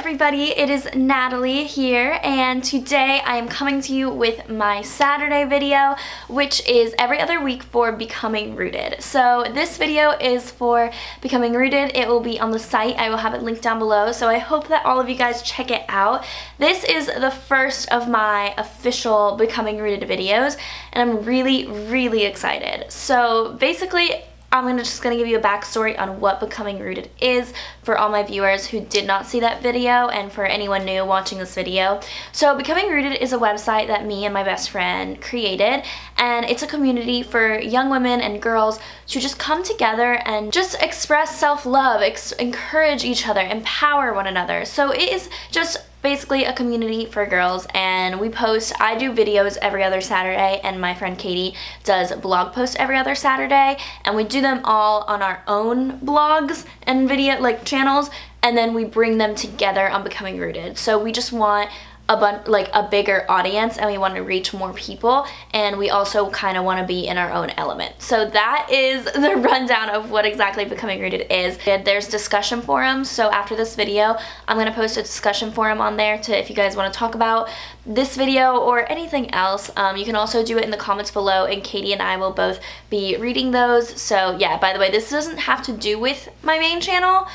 everybody, it is Natalie here, and today I am coming to you with my Saturday video, which is every other week for Becoming Rooted. So this video is for Becoming Rooted. It will be on the site. I will have it linked down below, so I hope that all of you guys check it out. This is the first of my official Becoming Rooted videos, and I'm really excited. So basically, I'm just going to give you a backstory on what Becoming Rooted is for all my viewers who did not see that video and for anyone new watching this video. So Becoming Rooted is a website that me and my best friend created, and it's a community for young women and girls to just come together and just express self-love, encourage each other, empower one another. So it is just basically a community for girls, and I do videos every other Saturday, and my friend Katy does blog posts every other Saturday, and we do them all on our own blogs and video channels, and then we bring them together on Becoming Rooted. So we just want a bigger audience, and we want to reach more people, and we also kind of want to be in our own element. So that is the rundown of what exactly Becoming Rooted is. There's discussion forums, so after this video I'm going to post a discussion forum on there if you guys want to talk about this video or anything else. You can also do it in the comments below, and Katy and I will both be reading those. So yeah, by the way, this doesn't have to do with my main channel,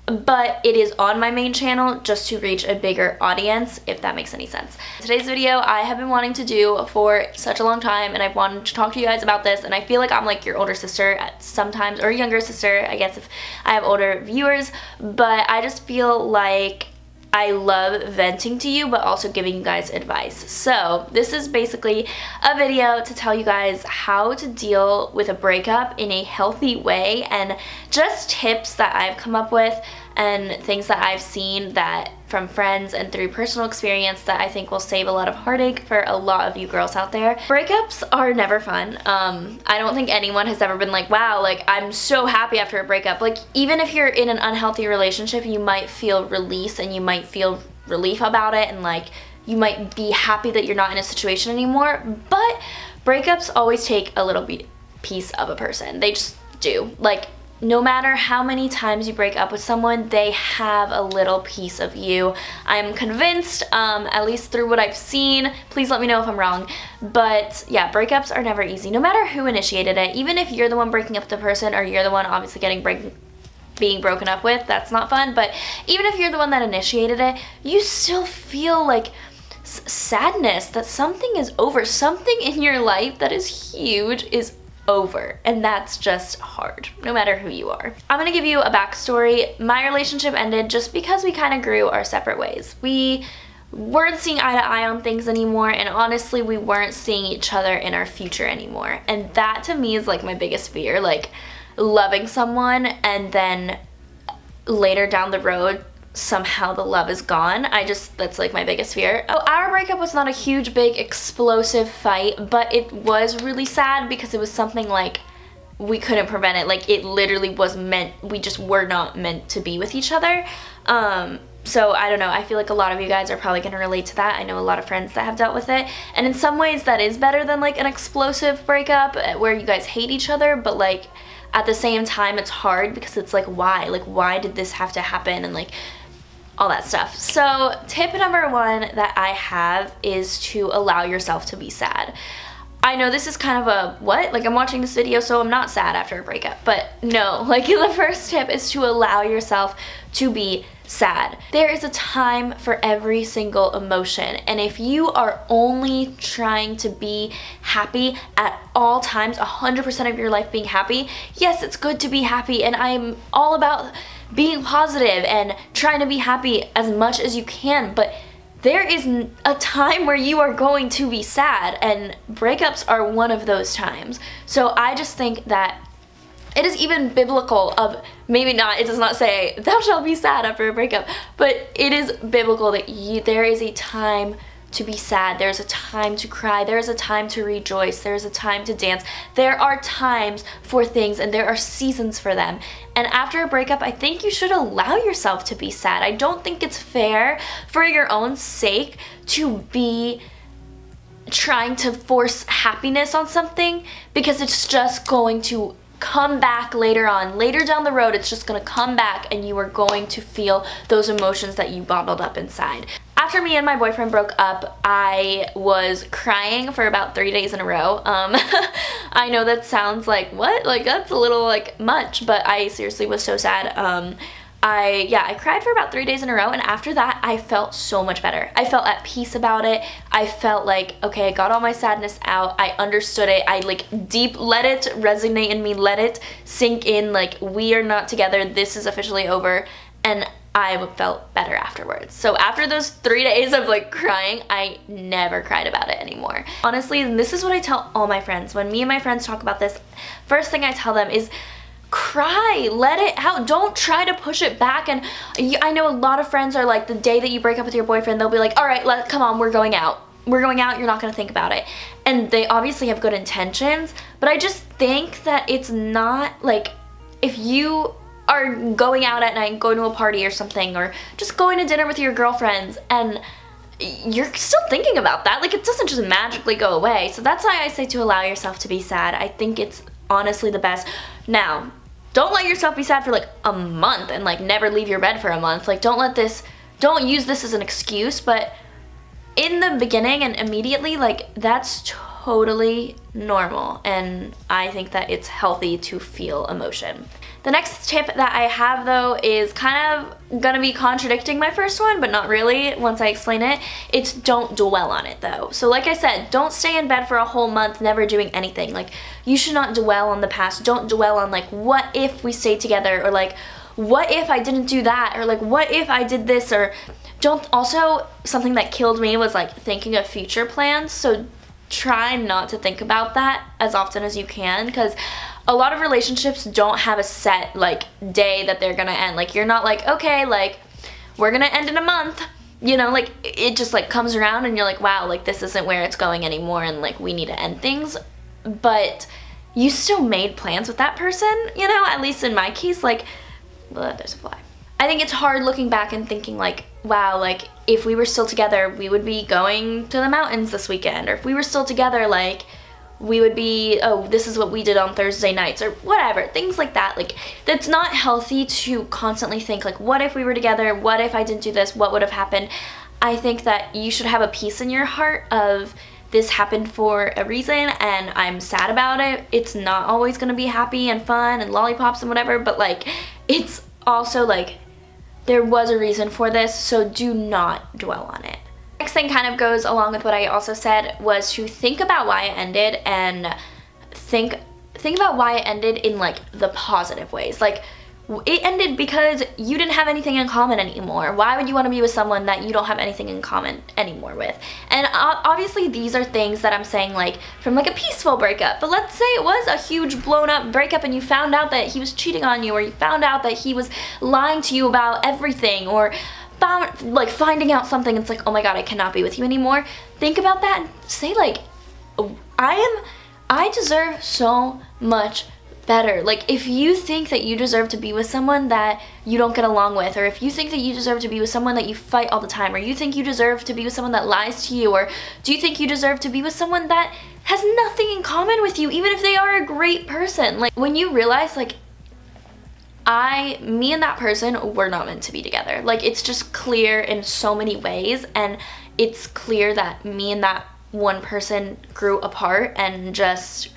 but it is on my main channel just to reach a bigger audience, if that makes any sense. Today's video I have been wanting to do for such a long time, and I've wanted to talk to you guys about this, and I feel like I'm like your older sister at sometimes, or younger sister, I guess, if I have older viewers, but I just feel like I love venting to you, but also giving you guys advice. So this is basically a video to tell you guys how to deal with a breakup in a healthy way, and just tips that I've come up with and things that I've seen that from friends and through personal experience that I think will save a lot of heartache for a lot of you girls out there. Breakups are never fun. I don't think anyone has ever been like, wow, like I'm so happy after a breakup. Like even if you're in an unhealthy relationship, you might feel release and you might feel relief about it, and like you might be happy that you're not in a situation anymore, but breakups always take a little piece of a person. They just do. Like, no matter how many times you break up with someone, they have a little piece of you. I'm convinced, at least through what I've seen. Please let me know if I'm wrong. But yeah, breakups are never easy, no matter who initiated it. Even if you're the one breaking up with the person, or you're the one obviously being broken up with, that's not fun. But even if you're the one that initiated it, you still feel like sadness that something is over. Something in your life that is huge is over, and that's just hard, no matter who you are. I'm gonna give you a backstory. My relationship ended just because we kind of grew our separate ways. We weren't seeing eye to eye on things anymore, and honestly, we weren't seeing each other in our future anymore. And that to me is like my biggest fear, like loving someone and then later down the road somehow the love is gone. That's like my biggest fear. Oh, our breakup was not a huge, big, explosive fight, but it was really sad because it was something like we couldn't prevent it. Like it literally was we just were not meant to be with each other. So I don't know, I feel like a lot of you guys are probably gonna relate to that. I know a lot of friends that have dealt with it, and in some ways that is better than like an explosive breakup where you guys hate each other, but like at the same time it's hard because it's like why did this have to happen, and like all that stuff. So tip number one that I have is to allow yourself to be sad. I know this is kind of a what? Like I'm watching this video so I'm not sad after a breakup, but no, like the first tip is to allow yourself to be sad. There is a time for every single emotion, and if you are only trying to be happy at all times, 100% of your life being happy, yes, it's good to be happy, and I'm all about being positive and trying to be happy as much as you can, but there is a time where you are going to be sad, and breakups are one of those times. So I just think that it is even biblical of, maybe not, it does not say thou shalt be sad after a breakup, but it is biblical that there is a time to be sad, there's a time to cry, there's a time to rejoice, there's a time to dance. There are times for things, and there are seasons for them. And after a breakup, I think you should allow yourself to be sad. I don't think it's fair for your own sake to be trying to force happiness on something, because it's just going to come back later on. Later down the road, it's just gonna come back and you are going to feel those emotions that you bottled up inside. After me and my boyfriend broke up, I was crying for about 3 days in a row. I know that sounds like, what? Like, that's a little, like, much, but I seriously was so sad. I cried for about 3 days in a row, and after that, I felt so much better. I felt at peace about it. I felt like, okay, I got all my sadness out. I understood it. I, like, let it resonate in me. Let it sink in, like, we are not together. This is officially over, and I felt better afterwards. So after those 3 days of, like, crying, I never cried about it anymore. Honestly, and this is what I tell all my friends. When me and my friends talk about this, first thing I tell them is, cry, let it out. Don't try to push it back. And I know a lot of friends are like, the day that you break up with your boyfriend, they'll be like, all right, come on, we're going out. We're going out, you're not gonna think about it. And they obviously have good intentions, but I just think that it's not, like, if you are going out at night and going to a party or something, or just going to dinner with your girlfriends, and you're still thinking about that, like, it doesn't just magically go away. So that's why I say to allow yourself to be sad. I think it's honestly the best. Now, don't let yourself be sad for like a month and like never leave your bed for a month. Like, don't use this as an excuse, but in the beginning and immediately, like, that's totally normal, and I think that it's healthy to feel emotion. The next tip that I have, though, is kind of gonna be contradicting my first one, but not really once I explain it. It's don't dwell on it, though. So like I said, don't stay in bed for a whole month never doing anything. Like, you should not dwell on the past. Don't dwell on, like, what if we stayed together, or like, what if I didn't do that, or like, what if I did this, or don't. Also, something that killed me was like thinking of future plans. So try not to think about that as often as you can, because a lot of relationships don't have a set, like, day that they're gonna end. Like, you're not like, okay, like, we're gonna end in a month, you know, like, it just, like, comes around and you're like, wow, like, this isn't where it's going anymore, and, like, we need to end things. But you still made plans with that person, you know, at least in my case. Like, there's a fly. I think it's hard looking back and thinking, like, wow, like, if we were still together, we would be going to the mountains this weekend, or if we were still together, like, we would be, oh, this is what we did on Thursday nights, or whatever, things like that. Like, that's not healthy to constantly think, like, what if we were together, what if I didn't do this, what would have happened. I think that you should have a peace in your heart of, this happened for a reason, and I'm sad about it. It's not always gonna be happy and fun and lollipops and whatever, but, like, it's also, like, there was a reason for this, so do not dwell on it. Next thing kind of goes along with what I also said, was to think about why it ended, and think about why it ended in, like, the positive ways. Like, it ended because you didn't have anything in common anymore. Why would you want to be with someone that you don't have anything in common anymore with? And obviously these are things that I'm saying, like, from, like, a peaceful breakup. But let's say it was a huge blown up breakup and you found out that he was cheating on you, or you found out that he was lying to you about everything, or finding out something, and it's like, oh my god, I cannot be with you anymore. Think about that and say, like, I deserve so much better. Like, if you think that you deserve to be with someone that you don't get along with, or if you think that you deserve to be with someone that you fight all the time, or you think you deserve to be with someone that lies to you, or do you think you deserve to be with someone that has nothing in common with you, even if they are a great person? Like, when you realize, like, me and that person were not meant to be together. Like, it's just clear in so many ways, and it's clear that me and that one person grew apart and just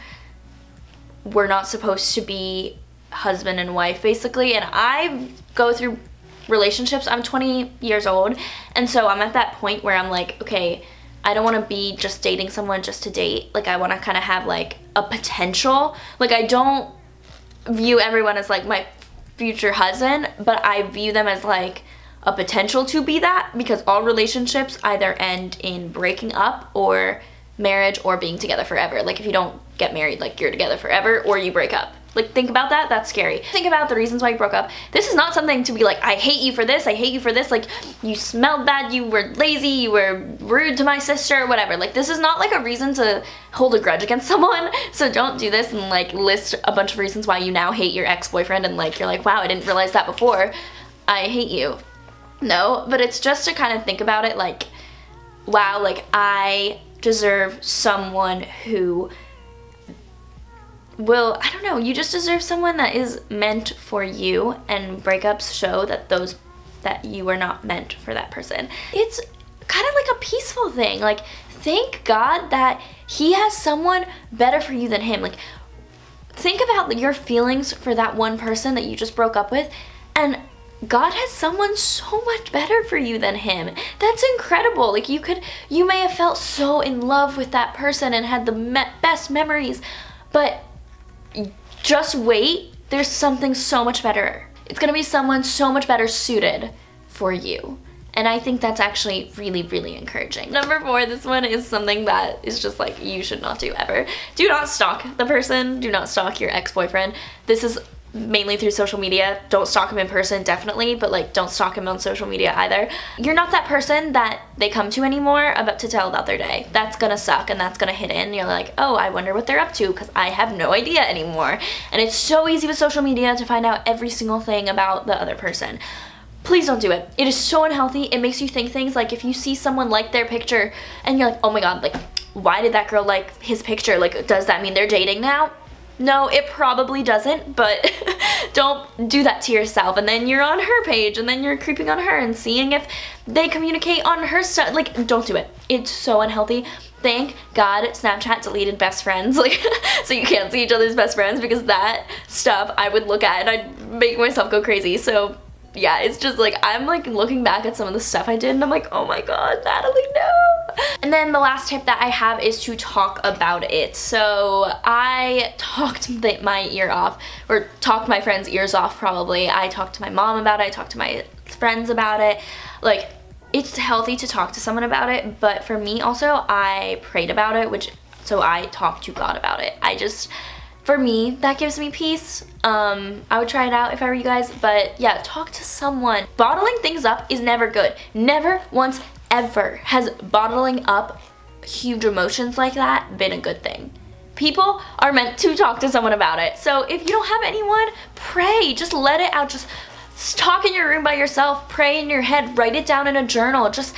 were not supposed to be husband and wife, basically. And I go through relationships. I'm 20 years old, and so I'm at that point where I'm like, okay, I don't want to be just dating someone just to date. Like, I want to kind of have, like, a potential. Like, I don't view everyone as, like, my future husband, but I view them as, like, a potential to be that, because all relationships either end in breaking up or marriage or being together forever. Like, if you don't get married, like, you're together forever, or you break up. Like, think about that. That's scary. Think about the reasons why you broke up. This is not something to be like, I hate you for this, I hate you for this, like, you smelled bad, you were lazy, you were rude to my sister, whatever. Like, this is not, like, a reason to hold a grudge against someone. So don't do this and, like, list a bunch of reasons why you now hate your ex-boyfriend, and, like, you're like, wow, I didn't realize that before. I hate you. No, but it's just to kind of think about it, like, wow, like, I deserve someone who I don't know, you just deserve someone that is meant for you, and breakups show that you are not meant for that person. It's kind of like a peaceful thing. Like, thank God that he has someone better for you than him. Like, think about your feelings for that one person that you just broke up with, and God has someone so much better for you than him. That's incredible. Like, you may have felt so in love with that person and had the best memories, but just wait, there's something so much better. It's gonna be someone so much better suited for you. And I think that's actually really, really encouraging. Number 4, this one is something that is just like, you should not do ever. Do not stalk the person. Do not stalk your ex-boyfriend. This is mainly through social media. Don't stalk him in person, definitely, but like, don't stalk him on social media either. You're not that person that they come to anymore about to tell about their day. That's gonna suck, and that's gonna hit in. You're like, oh, I wonder what they're up to, because I have no idea anymore. And it's so easy with social media to find out every single thing about the other person. Please don't do it. It is so unhealthy. It makes you think things like, if you see someone like their picture and you're like, oh my God, like, why did that girl like his picture? Like, does that mean they're dating now? No, it probably doesn't, but don't do that to yourself. And then you're on her page, and then you're creeping on her and seeing if they communicate on her stuff. Like, don't do it. It's so unhealthy. Thank God Snapchat deleted best friends, like, so you can't see each other's best friends, because that stuff I would look at and I'd make myself go crazy. So yeah, it's just like, I'm like looking back at some of the stuff I did and I'm like, oh my God, Natalie, no. And then the last tip that I have is to talk about it. So I talked my ear off, or talked my friends' ears off probably. I talked to my mom about it, I talked to my friends about it. Like, it's healthy to talk to someone about it, but for me also, I prayed about it, so I talked to God about it. For me, that gives me peace. I would try it out if I were you guys, but yeah, talk to someone. Bottling things up is never good. Never once ever has bottling up huge emotions like that been a good thing. People are meant to talk to someone about it. So if you don't have anyone, pray. Just let it out. Just talk in your room by yourself. Pray in your head. Write it down in a journal. Just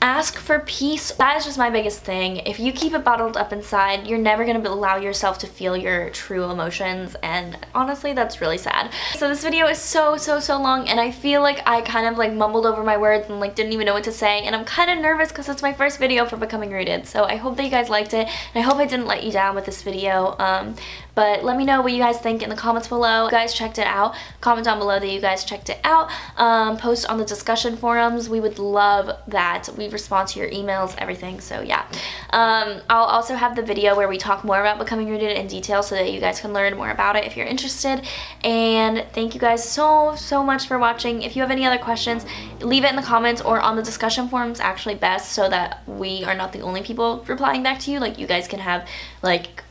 ask for peace. That is just my biggest thing. If you keep it bottled up inside, you're never going to allow yourself to feel your true emotions, and honestly, that's really sad. So this video is so long, and I feel like I kind of like mumbled over my words and like didn't even know what to say, and I'm kind of nervous because it's my first video for Becoming Rooted. So I hope that you guys liked it, and I hope I didn't let you down with this video. But let me know what you guys think in the comments below. If you guys checked it out, comment down below that you guys checked it out. Post on the discussion forums. We would love that. We respond to your emails, everything, so yeah. I'll also have the video where we talk more about Becoming Rooted in detail so that you guys can learn more about it if you're interested. And thank you guys so much for watching. If you have any other questions, leave it in the comments or on the discussion forums, actually best, so that we are not the only people replying back to you. Like, you guys can have like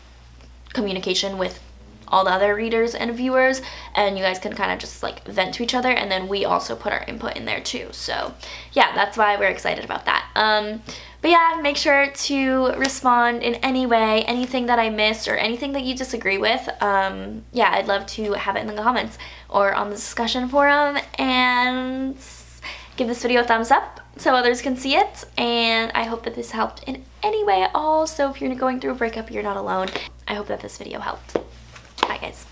communication with all the other readers and viewers, and you guys can kind of just like vent to each other, and then we also put our input in there too. So yeah, that's why we're excited about that. But yeah, make sure to respond in any way, anything that I missed or anything that you disagree with. Yeah, I'd love to have it in the comments or on the discussion forum, and give this video a thumbs up so others can see it, and I hope that this helped in any way at all. So if you're going through a breakup, you're not alone. I hope that this video helped. Bye guys.